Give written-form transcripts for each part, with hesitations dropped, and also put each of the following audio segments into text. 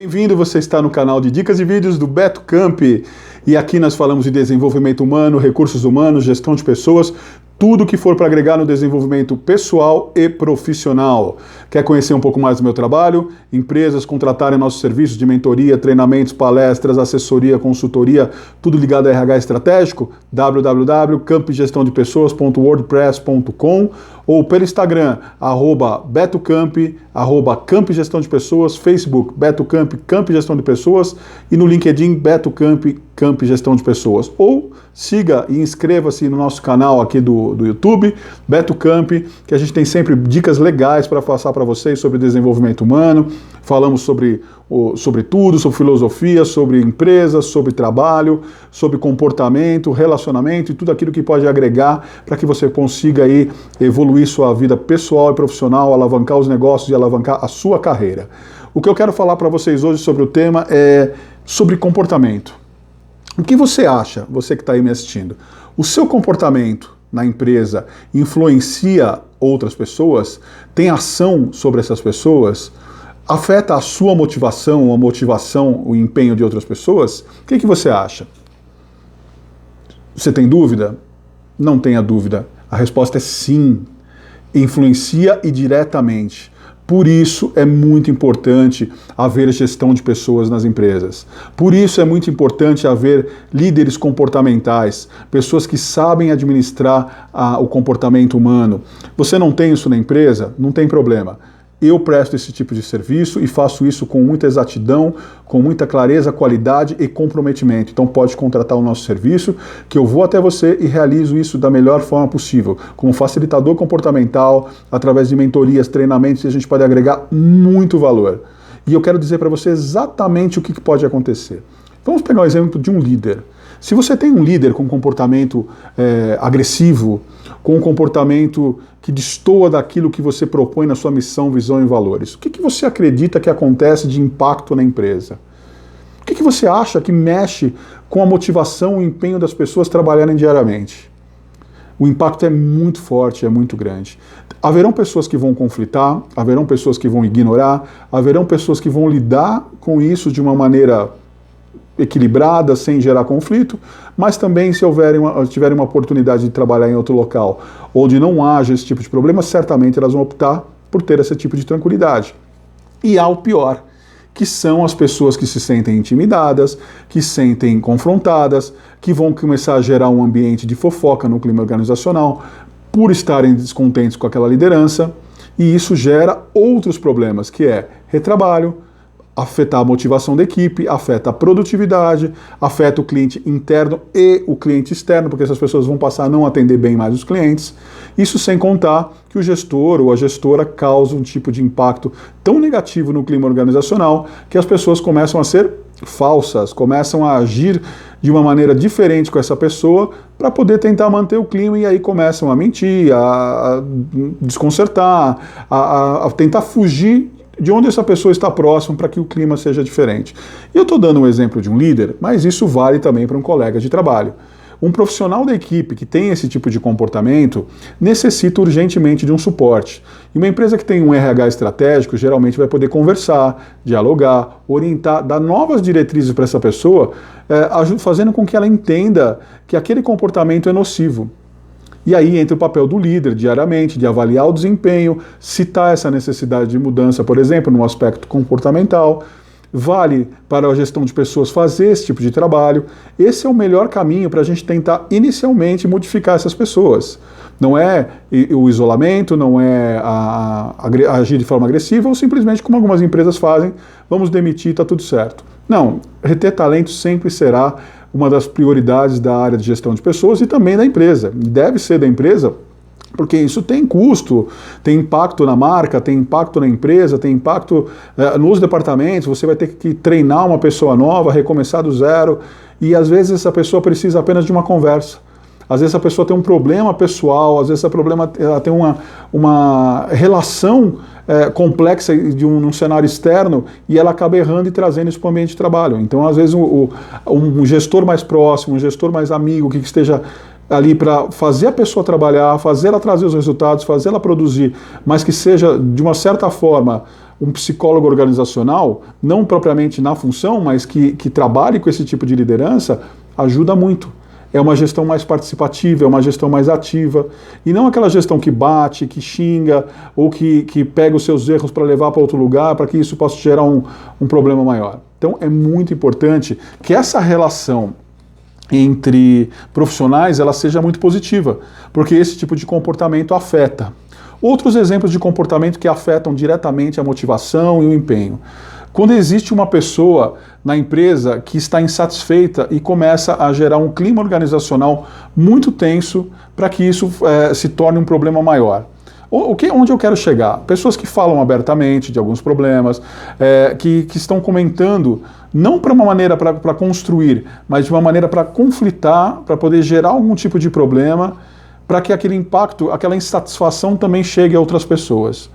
Bem-vindo, você está no canal de dicas e vídeos do Beto Camp e aqui nós falamos de desenvolvimento humano, recursos humanos, gestão de pessoas, tudo que for para agregar no desenvolvimento pessoal e profissional. Quer conhecer um pouco mais do meu trabalho? Empresas contratarem nossos serviços de mentoria, treinamentos, palestras, assessoria, consultoria, tudo ligado a RH estratégico? www.campgestãodepessoas.wordpress.com ou pelo Instagram, @BetoCamp, @Camp Gestão de Pessoas, Facebook, Beto Camp, Camp Gestão de Pessoas e no LinkedIn, Beto Camp, Camp Gestão de Pessoas. Ou siga e inscreva-se no nosso canal aqui do YouTube, Beto Camp, que a gente tem sempre dicas legais para passar para vocês sobre desenvolvimento humano. Falamos sobre tudo, sobre filosofia, sobre empresas, sobre trabalho, sobre comportamento, relacionamento e tudo aquilo que pode agregar para que você consiga aí evoluir sua vida pessoal e profissional, alavancar os negócios e alavancar a sua carreira. O que eu quero falar para vocês hoje sobre o tema é sobre comportamento. O que você acha, você que está aí me assistindo? O seu comportamento na empresa influencia outras pessoas? Tem ação sobre essas pessoas? Afeta a sua motivação, o empenho de outras pessoas? O que você acha? Você tem dúvida? Não tenha dúvida. A resposta é sim. Influencia e diretamente. Por isso é muito importante haver gestão de pessoas nas empresas. Por isso é muito importante haver líderes comportamentais, pessoas que sabem administrar o comportamento humano. Você não tem isso na empresa? Não tem problema. Eu presto esse tipo de serviço e faço isso com muita exatidão, com muita clareza, qualidade e comprometimento. Então pode contratar o nosso serviço, que eu vou até você e realizo isso da melhor forma possível, como facilitador comportamental, através de mentorias, treinamentos, e a gente pode agregar muito valor. E eu quero dizer para você exatamente o que pode acontecer. Vamos pegar o exemplo de um líder. Se você tem um líder com comportamento agressivo, com um comportamento que destoa daquilo que você propõe na sua missão, visão e valores, o que você acredita que acontece de impacto na empresa? O que você acha que mexe com a motivação e o empenho das pessoas trabalharem diariamente? O impacto é muito forte, é muito grande. Haverão pessoas que vão conflitar, haverão pessoas que vão ignorar, haverão pessoas que vão lidar com isso de uma maneira equilibrada, sem gerar conflito, mas também se tiverem uma oportunidade de trabalhar em outro local, onde não haja esse tipo de problema, certamente elas vão optar por ter esse tipo de tranquilidade. E há o pior, que são as pessoas que se sentem intimidadas, que se sentem confrontadas, que vão começar a gerar um ambiente de fofoca no clima organizacional, por estarem descontentes com aquela liderança, e isso gera outros problemas, que é retrabalho, afeta a motivação da equipe, afeta a produtividade, afeta o cliente interno e o cliente externo, porque essas pessoas vão passar a não atender bem mais os clientes. Isso sem contar que o gestor ou a gestora causa um tipo de impacto tão negativo no clima organizacional que as pessoas começam a ser falsas, começam a agir de uma maneira diferente com essa pessoa para poder tentar manter o clima, e aí começam a mentir, a desconcertar, a tentar fugir de onde essa pessoa está próxima para que o clima seja diferente. E eu estou dando um exemplo de um líder, mas isso vale também para um colega de trabalho. Um profissional da equipe que tem esse tipo de comportamento necessita urgentemente de um suporte. E uma empresa que tem um RH estratégico geralmente vai poder conversar, dialogar, orientar, dar novas diretrizes para essa pessoa, fazendo com que ela entenda que aquele comportamento é nocivo. E aí entra o papel do líder diariamente, de avaliar o desempenho, citar essa necessidade de mudança, por exemplo, no aspecto comportamental. Vale para a gestão de pessoas fazer esse tipo de trabalho. Esse é o melhor caminho para a gente tentar inicialmente modificar essas pessoas. Não é o isolamento, não é agir de forma agressiva ou simplesmente como algumas empresas fazem, vamos demitir, está tudo certo. Não, reter talento sempre será uma das prioridades da área de gestão de pessoas e também da empresa. Deve ser da empresa, porque isso tem custo, tem impacto na marca, tem impacto na empresa, tem impacto nos departamentos. Você vai ter que treinar uma pessoa nova, recomeçar do zero, e às vezes essa pessoa precisa apenas de uma conversa. Às vezes a pessoa tem um problema pessoal, às vezes ela tem uma relação complexa num cenário externo e ela acaba errando e trazendo isso para o ambiente de trabalho. Então, às vezes, um gestor mais próximo, um gestor mais amigo, que esteja ali para fazer a pessoa trabalhar, fazer ela trazer os resultados, fazer ela produzir, mas que seja, de uma certa forma, um psicólogo organizacional, não propriamente na função, mas que trabalhe com esse tipo de liderança, ajuda muito. É uma gestão mais participativa, é uma gestão mais ativa, e não aquela gestão que bate, que xinga, ou que pega os seus erros para levar para outro lugar, para que isso possa gerar um problema maior. Então é muito importante que essa relação entre profissionais ela seja muito positiva, porque esse tipo de comportamento afeta. Outros exemplos de comportamento que afetam diretamente a motivação e o empenho. Quando existe uma pessoa na empresa que está insatisfeita e começa a gerar um clima organizacional muito tenso para que isso se torne um problema maior. Onde eu quero chegar? Pessoas que falam abertamente de alguns problemas, que estão comentando, não para uma maneira para construir, mas de uma maneira para conflitar, para poder gerar algum tipo de problema, para que aquele impacto, aquela insatisfação também chegue a outras pessoas.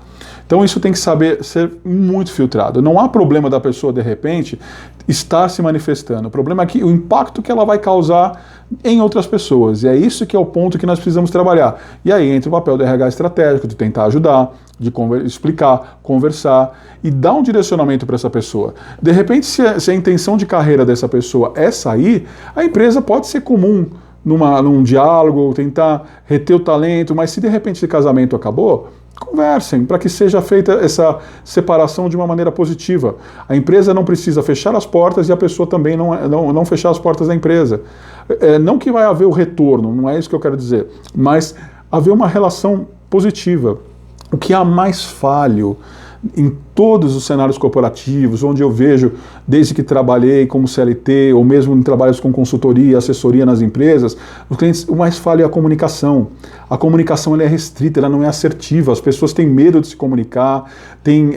Então isso tem que saber ser muito filtrado. Não há problema da pessoa, de repente, estar se manifestando. O problema é que o impacto que ela vai causar em outras pessoas. E é isso que é o ponto que nós precisamos trabalhar. E aí entra o papel do RH estratégico, de tentar ajudar, de explicar, conversar e dar um direcionamento para essa pessoa. De repente, se a intenção de carreira dessa pessoa é sair, a empresa pode ser comum num diálogo, tentar reter o talento, mas se de repente esse casamento acabou, conversem para que seja feita essa separação de uma maneira positiva. A empresa não precisa fechar as portas e a pessoa também não fechar as portas da empresa. Não que vai haver o retorno, não é isso que eu quero dizer, mas haver uma relação positiva. O que há mais falho em todos os cenários corporativos, onde eu vejo, desde que trabalhei como CLT, ou mesmo em trabalhos com consultoria, assessoria nas empresas, os clientes, o mais falho é a comunicação. A comunicação ela é restrita, ela não é assertiva, as pessoas têm medo de se comunicar, têm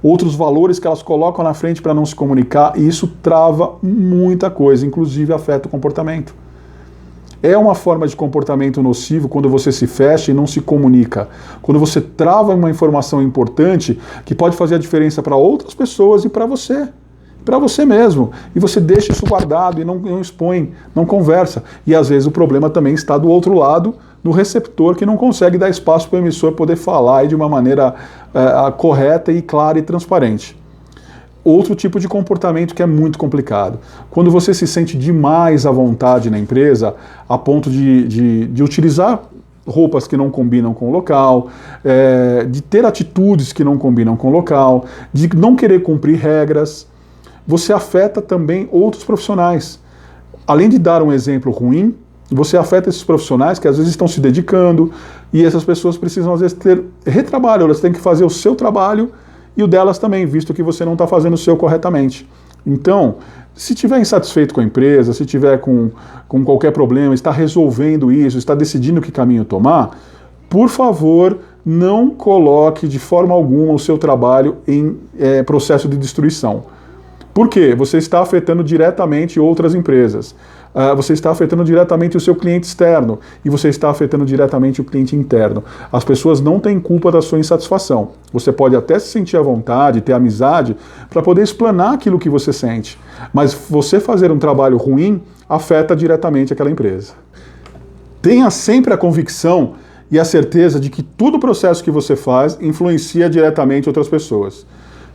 outros valores que elas colocam na frente para não se comunicar, e isso trava muita coisa, inclusive afeta o comportamento. É uma forma de comportamento nocivo quando você se fecha e não se comunica. Quando você trava uma informação importante que pode fazer a diferença para outras pessoas e para você mesmo. E você deixa isso guardado e não expõe, não conversa. E às vezes o problema também está do outro lado, no receptor, que não consegue dar espaço para o emissor poder falar de uma maneira correta e clara e transparente. Outro tipo de comportamento que é muito complicado. Quando você se sente demais à vontade na empresa, a ponto de utilizar roupas que não combinam com o local, de ter atitudes que não combinam com o local, de não querer cumprir regras, você afeta também outros profissionais. Além de dar um exemplo ruim, você afeta esses profissionais que às vezes estão se dedicando e essas pessoas precisam às vezes ter retrabalho, elas têm que fazer o seu trabalho e o delas também, visto que você não está fazendo o seu corretamente. Então, se estiver insatisfeito com a empresa, se estiver com qualquer problema, está resolvendo isso, está decidindo que caminho tomar, por favor, não coloque de forma alguma o seu trabalho em processo de destruição. Por quê? Você está afetando diretamente outras empresas. Você está afetando diretamente o seu cliente externo e você está afetando diretamente o cliente interno. As pessoas não têm culpa da sua insatisfação. Você pode até se sentir à vontade, ter amizade, para poder explanar aquilo que você sente. Mas você fazer um trabalho ruim afeta diretamente aquela empresa. Tenha sempre a convicção e a certeza de que todo o processo que você faz influencia diretamente outras pessoas.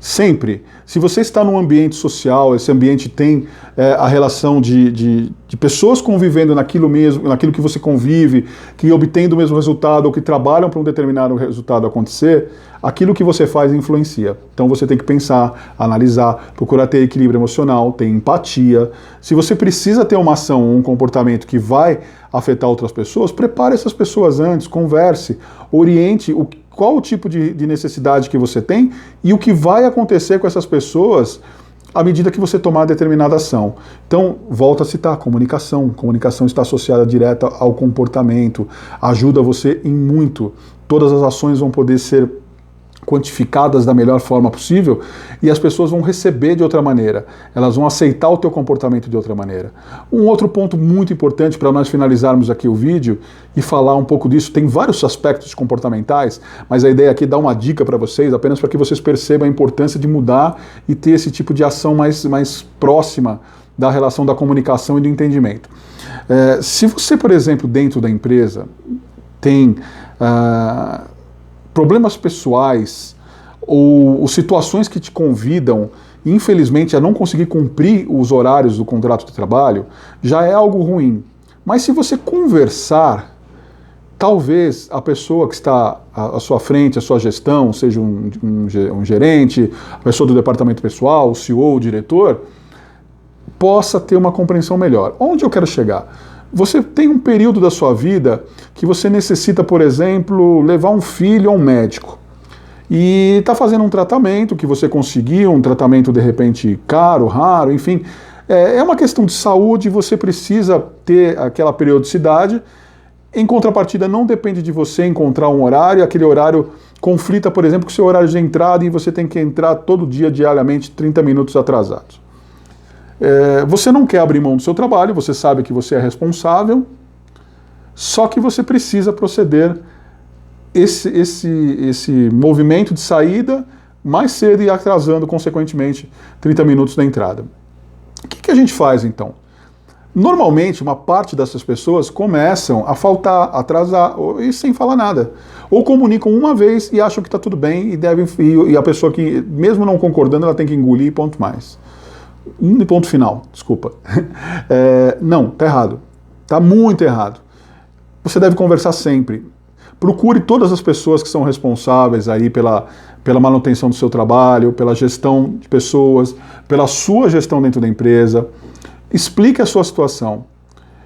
Sempre. Se você está num ambiente social, esse ambiente tem a relação de pessoas convivendo naquilo mesmo, naquilo que você convive, que obtêm o mesmo resultado ou que trabalham para um determinado resultado acontecer, aquilo que você faz influencia. Então você tem que pensar, analisar, procurar ter equilíbrio emocional, ter empatia. Se você precisa ter uma ação ou um comportamento que vai afetar outras pessoas, prepare essas pessoas antes, converse, oriente qual o tipo de necessidade que você tem e o que vai acontecer com essas pessoas à medida que você tomar determinada ação. Então, volto a citar, comunicação. Comunicação está associada direta ao comportamento, ajuda você em muito. Todas as ações vão poder ser quantificadas da melhor forma possível e as pessoas vão receber de outra maneira, elas vão aceitar o teu comportamento de outra maneira. Um outro ponto muito importante para nós finalizarmos aqui o vídeo e falar um pouco disso, tem vários aspectos comportamentais, mas a ideia aqui é dar uma dica para vocês, apenas para que vocês percebam a importância de mudar e ter esse tipo de ação mais próxima da relação da comunicação e do entendimento. Se você, por exemplo, dentro da empresa tem problemas pessoais ou situações que te convidam, infelizmente, a não conseguir cumprir os horários do contrato de trabalho, já é algo ruim. Mas se você conversar, talvez a pessoa que está à sua frente, a sua gestão, seja um gerente, a pessoa do departamento pessoal, o CEO, o diretor, possa ter uma compreensão melhor. Onde eu quero chegar? Você tem um período da sua vida que você necessita, por exemplo, levar um filho a um médico. E está fazendo um tratamento que você conseguiu, um tratamento de repente caro, raro, enfim. É uma questão de saúde, você precisa ter aquela periodicidade. Em contrapartida, não depende de você encontrar um horário, aquele horário conflita, por exemplo, com o seu horário de entrada e você tem que entrar todo dia, diariamente, 30 minutos atrasados. Você não quer abrir mão do seu trabalho, você sabe que você é responsável, só que você precisa proceder esse movimento de saída mais cedo e atrasando, consequentemente, 30 minutos da entrada. O que a gente faz, então? Normalmente, uma parte dessas pessoas começam a faltar, a atrasar, e sem falar nada. Ou comunicam uma vez e acham que está tudo bem, e a pessoa que, mesmo não concordando, ela tem que engolir, ponto mais. Ponto final, desculpa. Não, está errado. Está muito errado. Você deve conversar sempre. Procure todas as pessoas que são responsáveis aí pela manutenção do seu trabalho, pela gestão de pessoas, pela sua gestão dentro da empresa. Explique a sua situação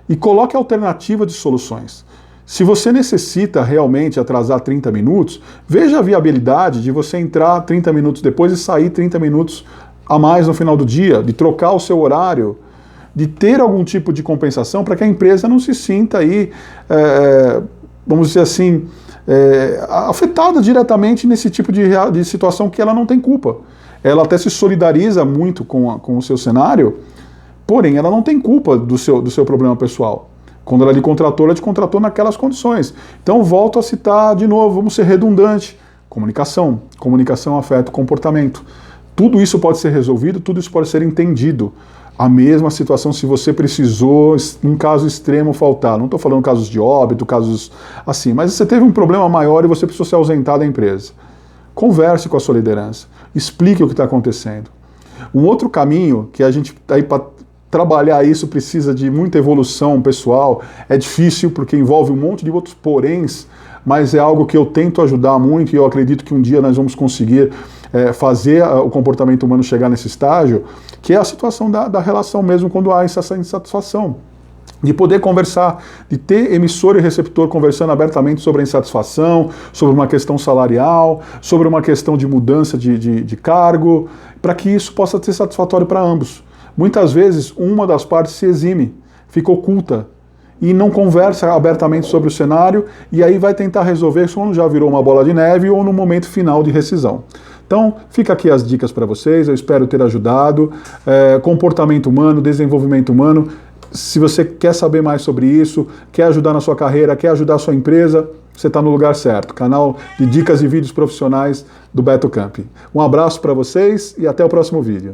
e coloque alternativa de soluções. Se você necessita realmente atrasar 30 minutos, veja a viabilidade de você entrar 30 minutos depois e sair 30 minutos a mais no final do dia, de trocar o seu horário, de ter algum tipo de compensação para que a empresa não se sinta aí, vamos dizer assim, afetada diretamente nesse tipo de situação que ela não tem culpa. Ela até se solidariza muito com o seu cenário, porém ela não tem culpa do seu problema pessoal. Quando ela lhe contratou, ela te contratou naquelas condições. Então volto a citar de novo, vamos ser redundante. Comunicação, afeto, comportamento. Tudo isso pode ser resolvido, tudo isso pode ser entendido. A mesma situação se você precisou, em caso extremo, faltar. Não estou falando casos de óbito, casos assim, mas você teve um problema maior e você precisou se ausentar da empresa. Converse com a sua liderança, explique o que está acontecendo. Um outro caminho que a gente, aí para trabalhar isso, precisa de muita evolução pessoal, é difícil porque envolve um monte de outros poréns, mas é algo que eu tento ajudar muito e eu acredito que um dia nós vamos conseguir fazer o comportamento humano chegar nesse estágio, que é a situação da relação mesmo quando há essa insatisfação. De poder conversar, de ter emissor e receptor conversando abertamente sobre a insatisfação, sobre uma questão salarial, sobre uma questão de mudança de cargo, para que isso possa ser satisfatório para ambos. Muitas vezes uma das partes se exime, fica oculta e não conversa abertamente sobre o cenário e aí vai tentar resolver isso quando já virou uma bola de neve ou no momento final de rescisão. Então, fica aqui as dicas para vocês, eu espero ter ajudado. Comportamento humano, desenvolvimento humano. Se você quer saber mais sobre isso, quer ajudar na sua carreira, quer ajudar a sua empresa, você está no lugar certo. Canal de dicas e vídeos profissionais do Beto Campi. Um abraço para vocês e até o próximo vídeo.